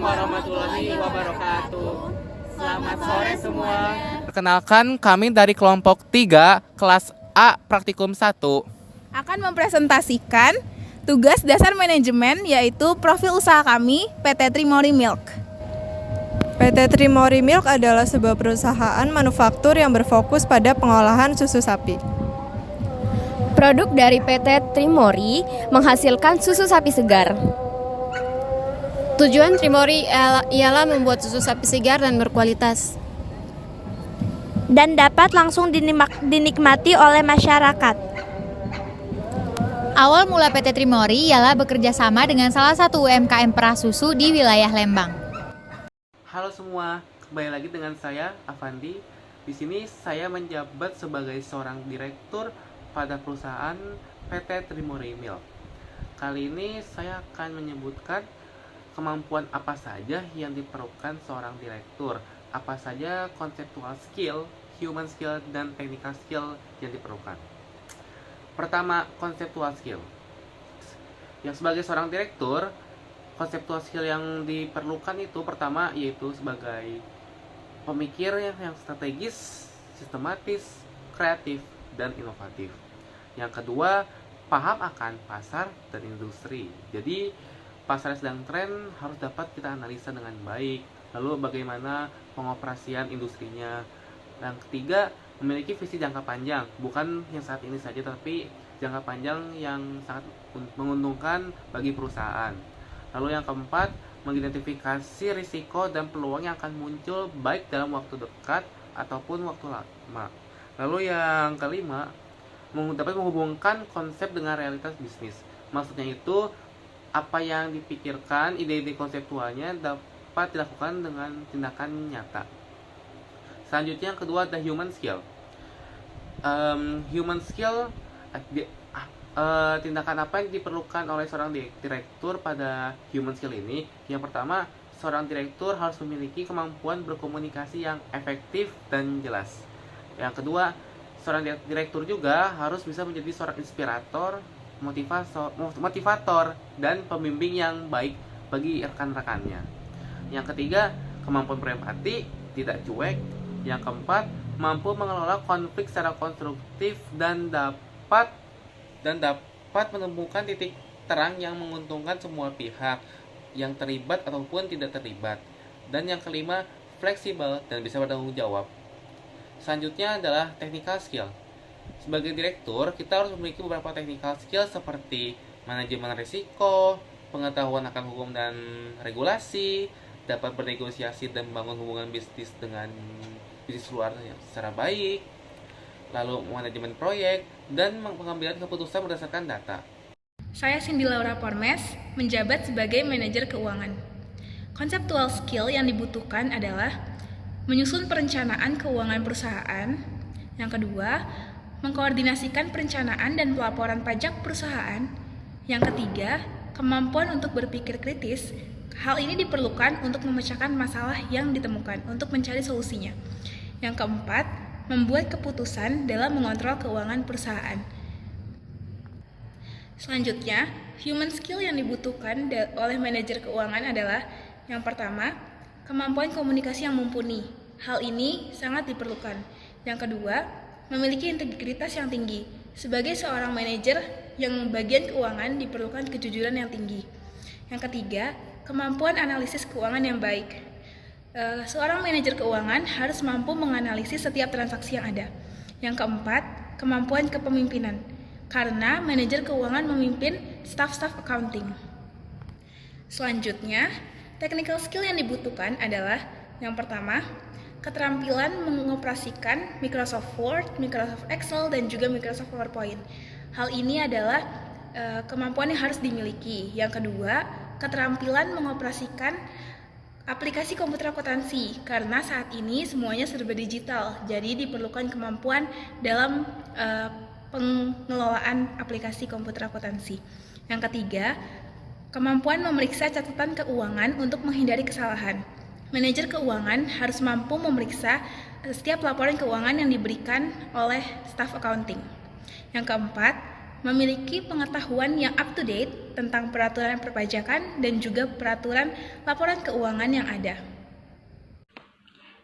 warahmatullahi wabarakatuh. Selamat sore semua. Perkenalkan, kami dari kelompok 3, kelas A, praktikum 1. Akan mempresentasikan tugas dasar manajemen, yaitu profil usaha kami, PT Trimori Milk. PT Trimori Milk adalah sebuah perusahaan manufaktur yang berfokus pada pengolahan susu sapi. Produk dari PT Trimori menghasilkan susu sapi segar. Tujuan Trimori ialah membuat susu sapi segar dan berkualitas Dan dapat langsung dinikmati oleh masyarakat. Awal mula PT Trimori ialah bekerja sama dengan salah satu UMKM perah susu di wilayah Lembang. Halo semua, kembali lagi dengan saya, Avandi. Di sini saya menjabat sebagai seorang direktur pada perusahaan PT Trimori Milk. Kali ini saya akan menyebutkan kemampuan apa saja yang diperlukan seorang direktur, apa saja konseptual skill, human skill, dan technical skill yang diperlukan. Pertama, konseptual skill. Yang sebagai seorang direktur, konseptual skill yang diperlukan itu pertama yaitu sebagai pemikir yang strategis, sistematis, kreatif, dan inovatif. Yang kedua, paham akan pasar dan industri. Jadi, pasar sedang tren harus dapat kita analisa dengan baik. Lalu bagaimana pengoperasian industrinya. Yang ketiga, memiliki visi jangka panjang, bukan yang saat ini saja, tapi jangka panjang yang sangat menguntungkan bagi perusahaan. Lalu yang keempat, mengidentifikasi risiko dan peluang yang akan muncul baik dalam waktu dekat ataupun waktu lama. Lalu yang kelima, dapat menghubungkan konsep dengan realitas bisnis. Maksudnya itu, apa yang dipikirkan, ide-ide konseptualnya dapat dilakukan dengan tindakan nyata. Selanjutnya yang kedua ada human skill. Human skill, tindakan apa yang diperlukan oleh seorang direktur pada human skill ini? Yang pertama, seorang direktur harus memiliki kemampuan berkomunikasi yang efektif dan jelas. Yang kedua, seorang direktur juga harus bisa menjadi seorang inspirator, motivator, dan pembimbing yang baik bagi rekan-rekannya. Yang ketiga, kemampuan berempati, tidak cuek. Yang keempat, mampu mengelola konflik secara konstruktif dan dapat menemukan titik terang yang menguntungkan semua pihak yang terlibat ataupun tidak terlibat. Dan yang kelima, fleksibel dan bisa bertanggung jawab. Selanjutnya adalah technical skill. Sebagai direktur, kita harus memiliki beberapa technical skill seperti manajemen risiko, pengetahuan akan hukum dan regulasi, dapat bernegosiasi dan membangun hubungan bisnis dengan bisnis luar secara baik, lalu manajemen proyek, dan pengambilan keputusan berdasarkan data. Saya Cindy Laura Pormes, menjabat sebagai manajer keuangan. Konseptual skill yang dibutuhkan adalah menyusun perencanaan keuangan perusahaan. Yang kedua, mengkoordinasikan perencanaan dan pelaporan pajak perusahaan. Yang ketiga, kemampuan untuk berpikir kritis. Hal ini diperlukan untuk memecahkan masalah yang ditemukan untuk mencari solusinya. Yang keempat, membuat keputusan dalam mengontrol keuangan perusahaan. Selanjutnya, human skill yang dibutuhkan oleh manajer keuangan adalah yang pertama, kemampuan komunikasi yang mumpuni. Hal ini sangat diperlukan. Yang kedua, memiliki integritas yang tinggi. Sebagai seorang manajer yang bagian keuangan diperlukan kejujuran yang tinggi. Yang ketiga, kemampuan analisis keuangan yang baik. Seorang manajer keuangan harus mampu menganalisis setiap transaksi yang ada. Yang keempat, kemampuan kepemimpinan. Karena manajer keuangan memimpin staf-staf accounting. Selanjutnya, technical skill yang dibutuhkan adalah yang pertama, keterampilan mengoperasikan Microsoft Word, Microsoft Excel, dan juga Microsoft PowerPoint. Hal ini adalah kemampuan yang harus dimiliki. Yang kedua, keterampilan mengoperasikan aplikasi komputer akuntansi, karena saat ini semuanya serba digital, jadi diperlukan kemampuan dalam pengelolaan aplikasi komputer akuntansi. Yang ketiga, kemampuan memeriksa catatan keuangan untuk menghindari kesalahan. Manajer keuangan harus mampu memeriksa setiap laporan keuangan yang diberikan oleh staf accounting. Yang keempat, memiliki pengetahuan yang up to date tentang peraturan perpajakan dan juga peraturan laporan keuangan yang ada.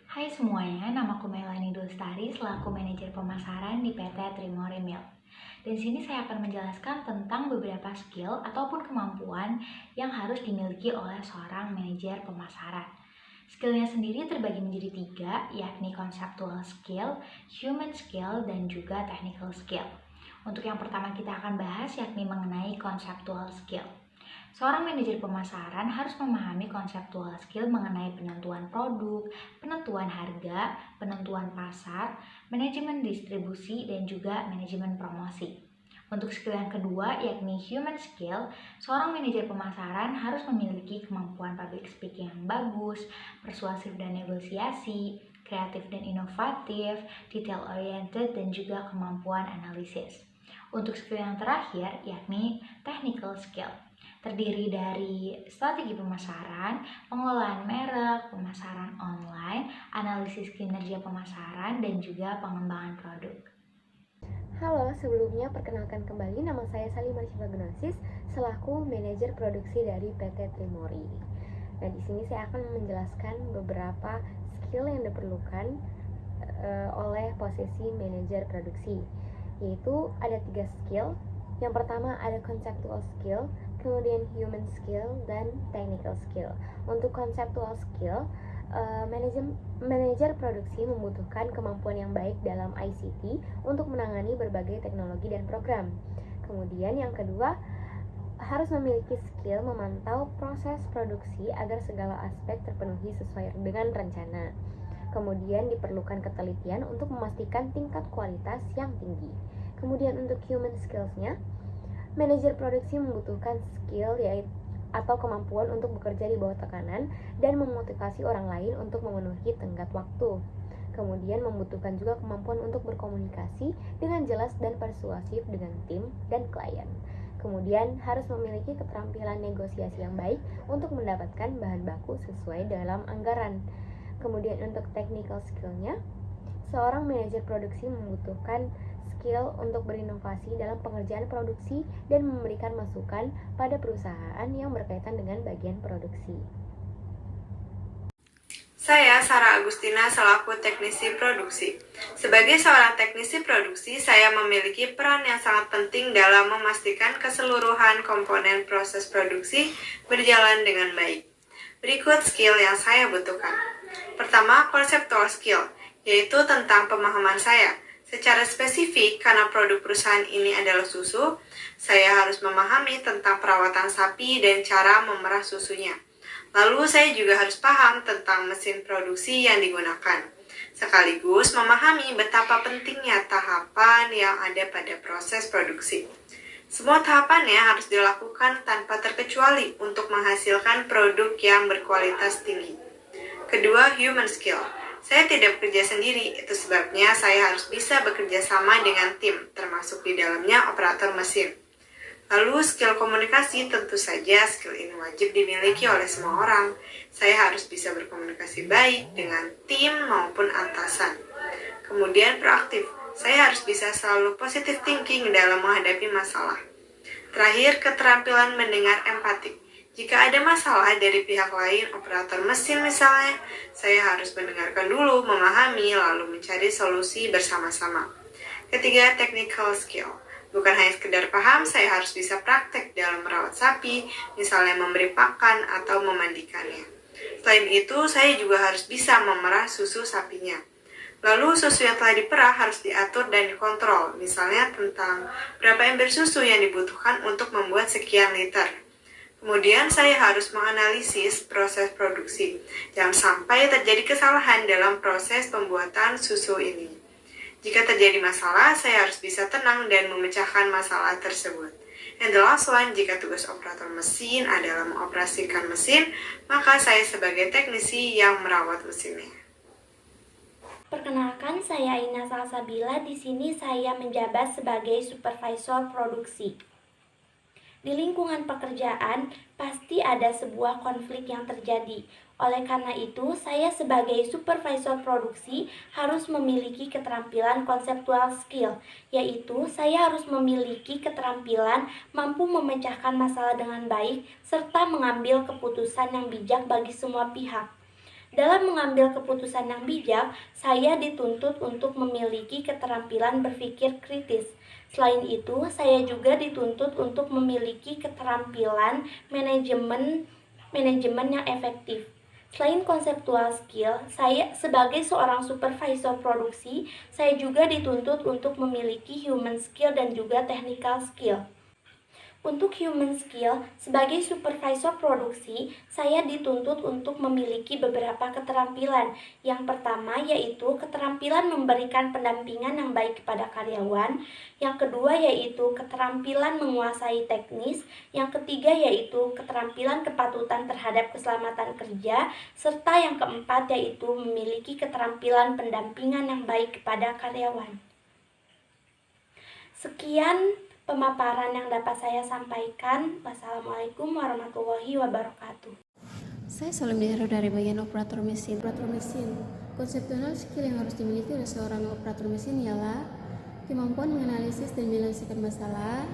Hai semuanya, namaku Melanie Dulstari selaku manajer pemasaran di PT Trimori Milk. Dan sini saya akan menjelaskan tentang beberapa skill ataupun kemampuan yang harus dimiliki oleh seorang manajer pemasaran. Skillnya sendiri terbagi menjadi 3, yakni conceptual skill, human skill, dan juga technical skill. Untuk yang pertama kita akan bahas yakni mengenai conceptual skill. Seorang manajer pemasaran harus memahami conceptual skill mengenai penentuan produk, penentuan harga, penentuan pasar, manajemen distribusi, dan juga manajemen promosi. Untuk skill yang kedua yakni human skill, seorang manajer pemasaran harus memiliki kemampuan public speaking yang bagus, persuasif dan negosiasi, kreatif dan inovatif, detail oriented, dan juga kemampuan analisis. Untuk skill yang terakhir yakni technical skill, terdiri dari strategi pemasaran, pengelolaan merek, pemasaran online, analisis kinerja pemasaran, dan juga pengembangan produk. Halo, sebelumnya perkenalkan kembali, nama saya Salimar Syifagnosis selaku manajer produksi dari PT Trimori. Nah, di sini saya akan menjelaskan beberapa skill yang diperlukan oleh posisi manajer produksi, yaitu ada 3 skill. Yang pertama ada conceptual skill, kemudian human skill, dan technical skill. Untuk conceptual skill, manajer produksi membutuhkan kemampuan yang baik dalam ICT untuk menangani berbagai teknologi dan program. Kemudian yang kedua, harus memiliki skill memantau proses produksi agar segala aspek terpenuhi sesuai dengan rencana. Kemudian diperlukan ketelitian untuk memastikan tingkat kualitas yang tinggi. Kemudian untuk human skills-nya, manajer produksi membutuhkan skill yaitu atau kemampuan untuk bekerja di bawah tekanan dan memotivasi orang lain untuk memenuhi tenggat waktu. Kemudian membutuhkan juga kemampuan untuk berkomunikasi dengan jelas dan persuasif dengan tim dan klien. Kemudian harus memiliki keterampilan negosiasi yang baik untuk mendapatkan bahan baku sesuai dalam anggaran. Kemudian untuk technical skill-nya, seorang manajer produksi membutuhkan skill untuk berinovasi dalam pengerjaan produksi dan memberikan masukan pada perusahaan yang berkaitan dengan bagian produksi. Saya Sarah Agustina selaku teknisi produksi. Sebagai seorang teknisi produksi, saya memiliki peran yang sangat penting dalam memastikan keseluruhan komponen proses produksi berjalan dengan baik. Berikut skill yang saya butuhkan. Pertama, conceptual skill, yaitu tentang pemahaman saya. Secara spesifik, karena produk perusahaan ini adalah susu, saya harus memahami tentang perawatan sapi dan cara memerah susunya. Lalu saya juga harus paham tentang mesin produksi yang digunakan, sekaligus memahami betapa pentingnya tahapan yang ada pada proses produksi. Semua tahapannya harus dilakukan tanpa terkecuali untuk menghasilkan produk yang berkualitas tinggi. Kedua, human skill. Saya tidak bekerja sendiri, itu sebabnya saya harus bisa bekerja sama dengan tim, termasuk di dalamnya operator mesin. Lalu skill komunikasi, tentu saja skill ini wajib dimiliki oleh semua orang. Saya harus bisa berkomunikasi baik dengan tim maupun atasan. Kemudian proaktif, saya harus bisa selalu positive thinking dalam menghadapi masalah. Terakhir, keterampilan mendengar empatik. Jika ada masalah dari pihak lain, operator mesin misalnya, saya harus mendengarkan dulu, memahami, lalu mencari solusi bersama-sama. Ketiga, technical skill. Bukan hanya sekedar paham, saya harus bisa praktek dalam merawat sapi, misalnya memberi pakan atau memandikannya. Selain itu, saya juga harus bisa memerah susu sapinya. Lalu susu yang telah diperah harus diatur dan dikontrol, misalnya tentang berapa ember susu yang dibutuhkan untuk membuat sekian liter. Kemudian saya harus menganalisis proses produksi. Jangan sampai terjadi kesalahan dalam proses pembuatan susu ini. Jika terjadi masalah, saya harus bisa tenang dan memecahkan masalah tersebut. And the last one, jika tugas operator mesin adalah mengoperasikan mesin, maka saya sebagai teknisi yang merawat mesinnya. Perkenalkan, saya Ina Salsabila. Di sini saya menjabat sebagai supervisor produksi. Di lingkungan pekerjaan, pasti ada sebuah konflik yang terjadi. Oleh karena itu, saya sebagai supervisor produksi harus memiliki keterampilan konseptual skill, yaitu saya harus memiliki keterampilan mampu memecahkan masalah dengan baik, serta mengambil keputusan yang bijak bagi semua pihak. Dalam mengambil keputusan yang bijak, saya dituntut untuk memiliki keterampilan berpikir kritis. Selain itu, saya juga dituntut untuk memiliki keterampilan manajemen yang efektif. Selain konseptual skill, saya sebagai seorang supervisor produksi, saya juga dituntut untuk memiliki human skill dan juga technical skill. Untuk human skill, sebagai supervisor produksi, saya dituntut untuk memiliki beberapa keterampilan. Yang pertama yaitu keterampilan memberikan pendampingan yang baik kepada karyawan. Yang kedua yaitu keterampilan menguasai teknis. Yang ketiga yaitu keterampilan kepatutan terhadap keselamatan kerja. Serta yang keempat yaitu memiliki keterampilan pendampingan yang baik kepada karyawan. Sekian pemaparan yang dapat saya sampaikan. Wassalamualaikum warahmatullahi wabarakatuh. Saya Salim Dihero dari bagian operator mesin. Konseptual skill yang harus dimiliki oleh seorang operator mesin ialah kemampuan menganalisis dan menyelesaikan masalah,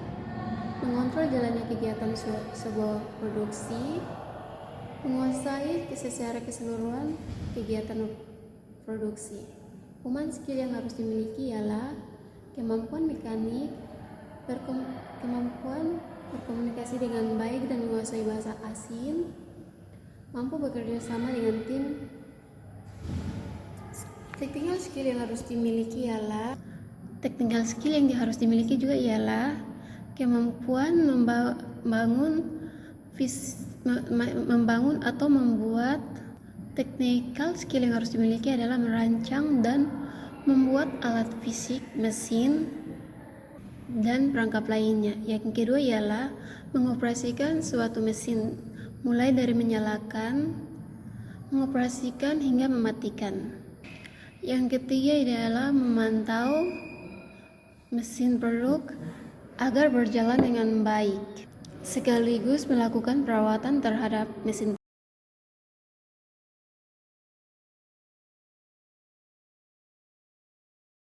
mengontrol jalannya kegiatan sebuah produksi, menguasai secara keseluruhan kegiatan produksi. Human skill yang harus dimiliki ialah kemampuan mekanik, kemampuan berkomunikasi dengan baik dan menguasai bahasa asing, mampu bekerja sama dengan tim. Technical skill yang harus dimiliki juga ialah kemampuan membangun atau membuat. Technical skill yang harus dimiliki adalah merancang dan membuat alat fisik, mesin, dan perangkap lainnya. Yang kedua ialah mengoperasikan suatu mesin, mulai dari menyalakan, mengoperasikan hingga mematikan. Yang ketiga adalah memantau mesin produk agar berjalan dengan baik, sekaligus melakukan perawatan terhadap mesin